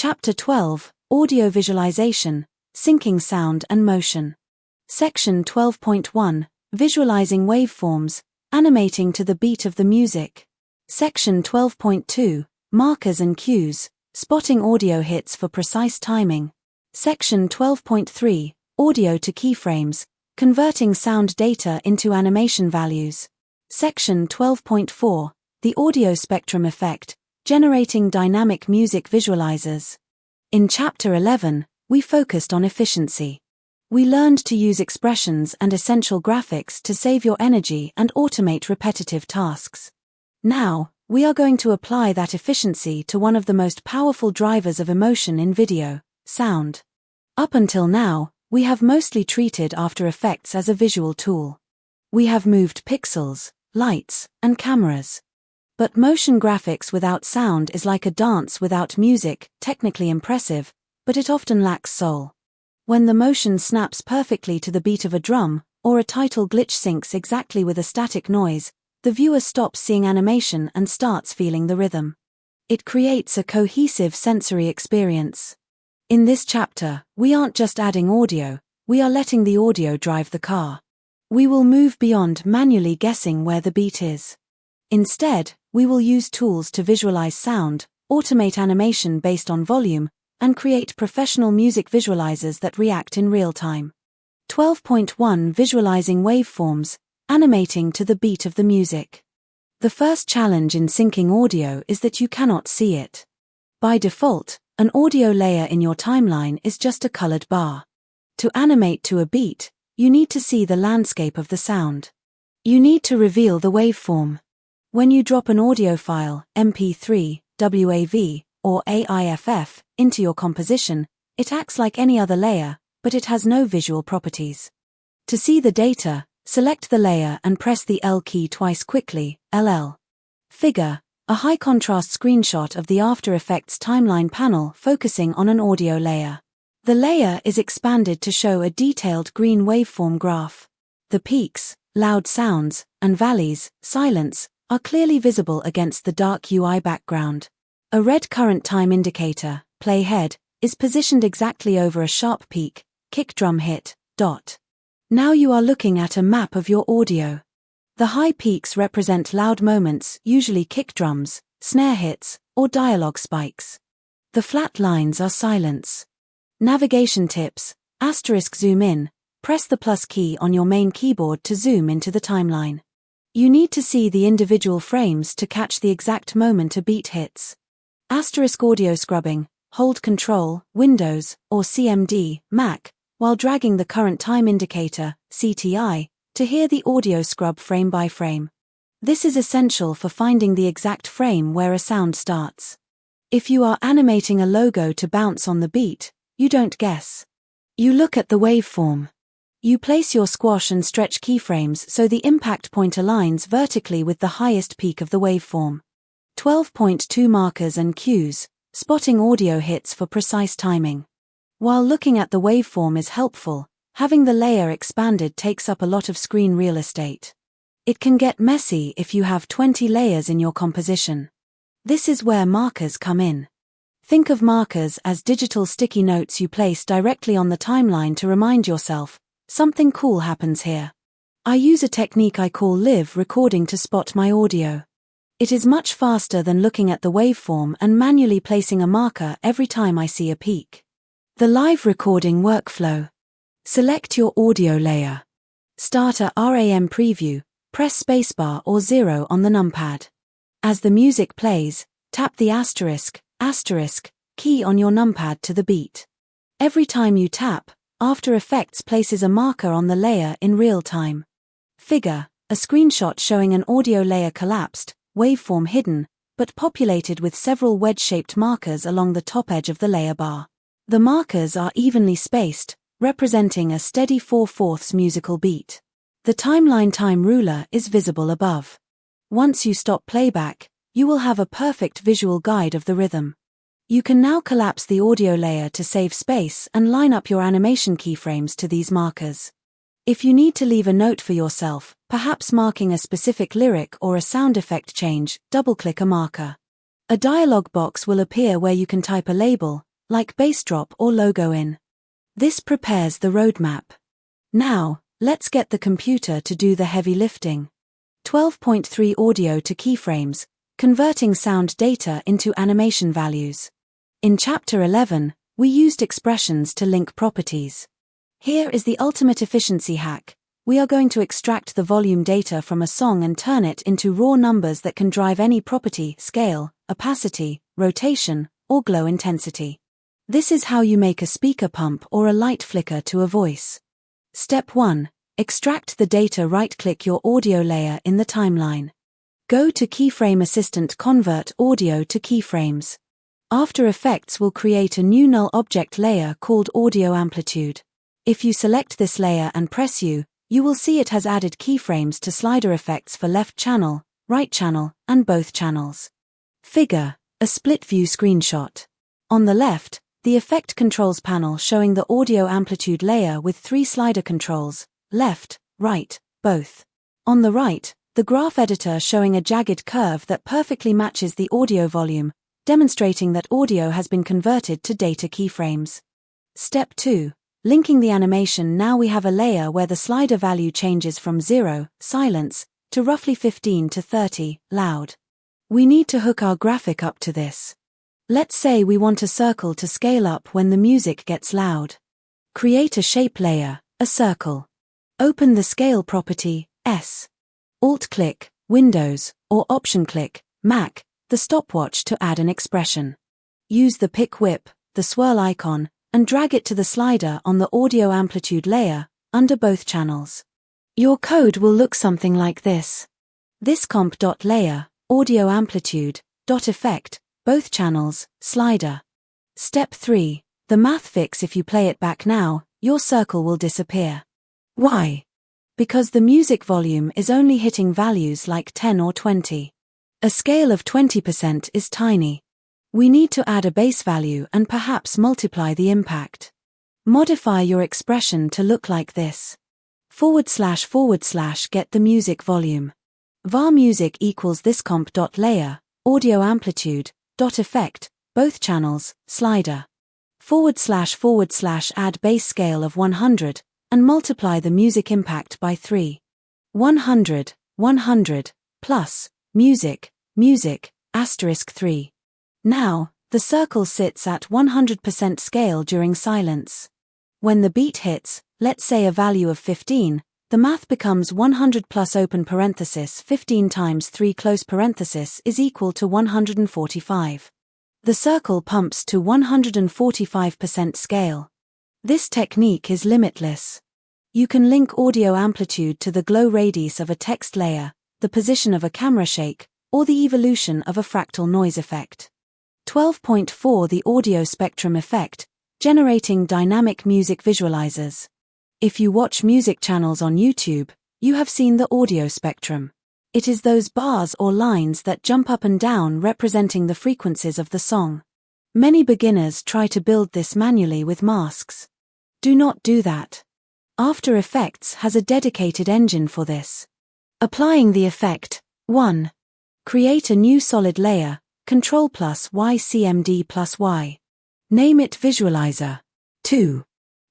Chapter 12, Audio Visualization, Syncing Sound and Motion. Section 12.1, Visualizing Waveforms, Animating to the Beat of the Music. Section 12.2, Markers and Cues, Spotting Audio Hits for Precise Timing. Section 12.3, Audio to Keyframes, Converting Sound Data into Animation Values. Section 12.4, The Audio Spectrum Effect, Generating Dynamic Music Visualizers. In Chapter 11, we focused on efficiency. We learned to use expressions and essential graphics to save your energy and automate repetitive tasks. Now, we are going to apply that efficiency to one of the most powerful drivers of emotion in video, sound. Up until now, we have mostly treated After Effects as a visual tool. We have moved pixels, lights, and cameras. But motion graphics without sound is like a dance without music, technically impressive, but it often lacks soul. When the motion snaps perfectly to the beat of a drum, or a title glitch syncs exactly with a static noise, the viewer stops seeing animation and starts feeling the rhythm. It creates a cohesive sensory experience. In this chapter, we aren't just adding audio, we are letting the audio drive the car. We will move beyond manually guessing where the beat is. Instead, we will use tools to visualize sound, automate animation based on volume, and create professional music visualizers that react in real time. 12.1 Visualizing Waveforms, Animating to the Beat of the Music. The first challenge in syncing audio is that you cannot see it. By default, an audio layer in your timeline is just a colored bar. To animate to a beat, you need to see the landscape of the sound. You need to reveal the waveform. When you drop an audio file, MP3, WAV, or AIFF, into your composition, it acts like any other layer, but it has no visual properties. To see the data, select the layer and press the L key twice quickly, LL. Figure, a high-contrast screenshot of the After Effects timeline panel focusing on an audio layer. The layer is expanded to show a detailed green waveform graph. The peaks, loud sounds, and valleys, silence, are clearly visible against the dark UI background. A red current time indicator, play head, is positioned exactly over a sharp peak, kick drum hit, dot. Now you are looking at a map of your audio. The high peaks represent loud moments, usually kick drums, snare hits, or dialogue spikes. The flat lines are silence. Navigation tips, * zoom in, press the plus key on your main keyboard to zoom into the timeline. You need to see the individual frames to catch the exact moment a beat hits. * audio scrubbing, hold Control, Windows, or CMD, Mac, while dragging the current time indicator, CTI, to hear the audio scrub frame by frame. This is essential for finding the exact frame where a sound starts. If you are animating a logo to bounce on the beat, you don't guess. You look at the waveform. You place your squash and stretch keyframes so the impact point aligns vertically with the highest peak of the waveform. 12.2 Markers and Cues, Spotting Audio Hits for Precise Timing. While looking at the waveform is helpful, having the layer expanded takes up a lot of screen real estate. It can get messy if you have 20 layers in your composition. This is where markers come in. Think of markers as digital sticky notes you place directly on the timeline to remind yourself, something cool happens here. I use a technique I call live recording to spot my audio. It is much faster than looking at the waveform and manually placing a marker every time I see a peak. The live recording workflow. Select your audio layer. Start a RAM preview, press spacebar or 0 on the numpad. As the music plays, tap the * key on your numpad to the beat. Every time you tap, After Effects places a marker on the layer in real time. Figure, a screenshot showing an audio layer collapsed, waveform hidden, but populated with several wedge-shaped markers along the top edge of the layer bar. The markers are evenly spaced, representing a steady 4/4 musical beat. The timeline time ruler is visible above. Once you stop playback, you will have a perfect visual guide of the rhythm. You can now collapse the audio layer to save space and line up your animation keyframes to these markers. If you need to leave a note for yourself, perhaps marking a specific lyric or a sound effect change, double-click a marker. A dialog box will appear where you can type a label, like bass drop or logo in. This prepares the roadmap. Now, let's get the computer to do the heavy lifting. 12.3 Audio to keyframes, converting sound data into animation values. In Chapter 11, we used expressions to link properties. Here is the ultimate efficiency hack. We are going to extract the volume data from a song and turn it into raw numbers that can drive any property, scale, opacity, rotation, or glow intensity. This is how you make a speaker pump or a light flicker to a voice. Step 1. Extract the data. Right-click your audio layer in the timeline. Go to Keyframe Assistant. Convert audio to keyframes. After Effects will create a new null object layer called Audio Amplitude. If you select this layer and press U, you will see it has added keyframes to slider effects for left channel, right channel, and both channels. Figure, a split view screenshot. On the left, the Effect Controls panel showing the audio amplitude layer with 3 slider controls, left, right, both. On the right, the graph editor showing a jagged curve that perfectly matches the audio volume, demonstrating that audio has been converted to data keyframes. Step 2. Linking the animation. Now we have a layer where the slider value changes from 0, silence, to roughly 15 to 30, loud. We need to hook our graphic up to this. Let's say we want a circle to scale up when the music gets loud. Create a shape layer, a circle. Open the Scale property, S. Alt-click, Windows, or Option-click, Mac, the stopwatch to add an expression. Use the pick whip, the swirl icon, and drag it to the slider on the audio amplitude layer, under both channels. Your code will look something like this. This comp.layer, audio amplitude, .effect, both channels, slider. Step 3. The math fix. If you play it back now, your circle will disappear. Why? Because the music volume is only hitting values like 10 or 20. A scale of 20% is tiny. We need to add a base value and perhaps multiply the impact. Modify your expression to look like this. // get the music volume. var music equals this comp.layer, audio amplitude, .effect, both channels, slider. // add base scale of 100, and multiply the music impact by 3. 100, 100, plus, music, *3. Now, the circle sits at 100% scale during silence. When the beat hits, let's say a value of 15, the math becomes 100 plus open parenthesis 15 times 3 close parenthesis is equal to 145. The circle pumps to 145% scale. This technique is limitless. You can link audio amplitude to the glow radius of a text layer, the position of a camera shake, or the evolution of a fractal noise effect. 12.4 The audio spectrum effect, generating dynamic music visualizers. If you watch music channels on YouTube, you have seen the audio spectrum. It is those bars or lines that jump up and down representing the frequencies of the song. Many beginners try to build this manually with masks. Do not do that. After Effects has a dedicated engine for this. Applying the effect. 1. Create a new solid layer, Ctrl+Y CMD+Y. Name it Visualizer. 2.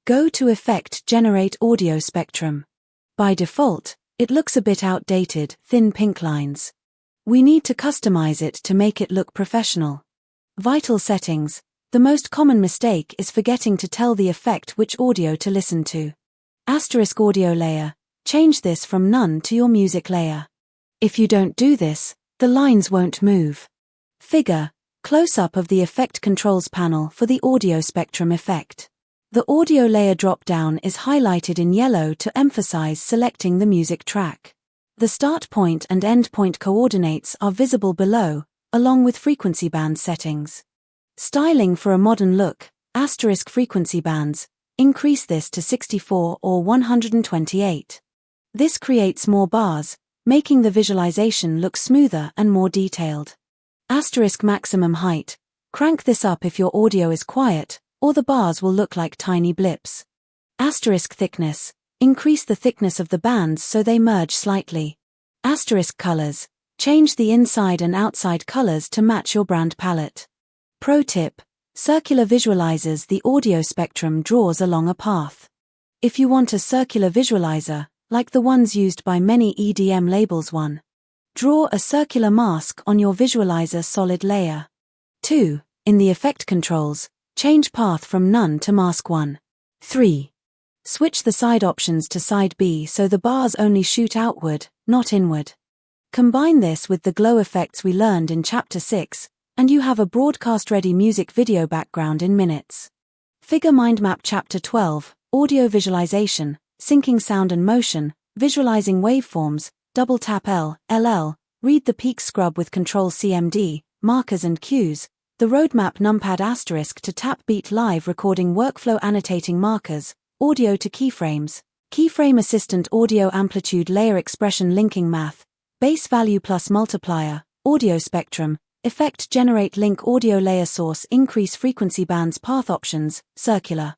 Go to Effect Generate Audio Spectrum. By default, it looks a bit outdated, thin pink lines. We need to customize it to make it look professional. Vital settings. The most common mistake is forgetting to tell the effect which audio to listen to. Asterisk audio layer. Change this from none to your music layer. If you don't do this, the lines won't move. Figure. Close-up of the Effect Controls panel for the audio spectrum effect. The audio layer drop-down is highlighted in yellow to emphasize selecting the music track. The start point and end point coordinates are visible below, along with frequency band settings. Styling for a modern look, asterisk frequency bands, increase this to 64 or 128. This creates more bars, making the visualization look smoother and more detailed. Asterisk maximum height, crank this up if your audio is quiet, or the bars will look like tiny blips. Asterisk thickness, increase the thickness of the bands so they merge slightly. Asterisk colors, change the inside and outside colors to match your brand palette. Pro tip, Circular visualizers. The audio spectrum draws along a path. If you want a circular visualizer, like the ones used by many EDM labels, 1. Draw a circular mask on your visualizer solid layer. 2. In the effect controls, change path from none to mask 1. 3. Switch the side options to side B so the bars only shoot outward, not inward. Combine this with the glow effects we learned in Chapter 6, and you have a broadcast-ready music video background in minutes. Figure Mind Map Chapter 12, Audio Visualization, Syncing Sound and Motion, Visualizing Waveforms, Double Tap LL, read the peak scrub with Ctrl+CMD, markers and cues, the roadmap numpad * to tap beat live recording workflow annotating markers, audio to keyframes, keyframe assistant audio amplitude layer expression linking math, base value plus multiplier, audio spectrum, effect generate link audio layer source increase frequency bands path options, circular.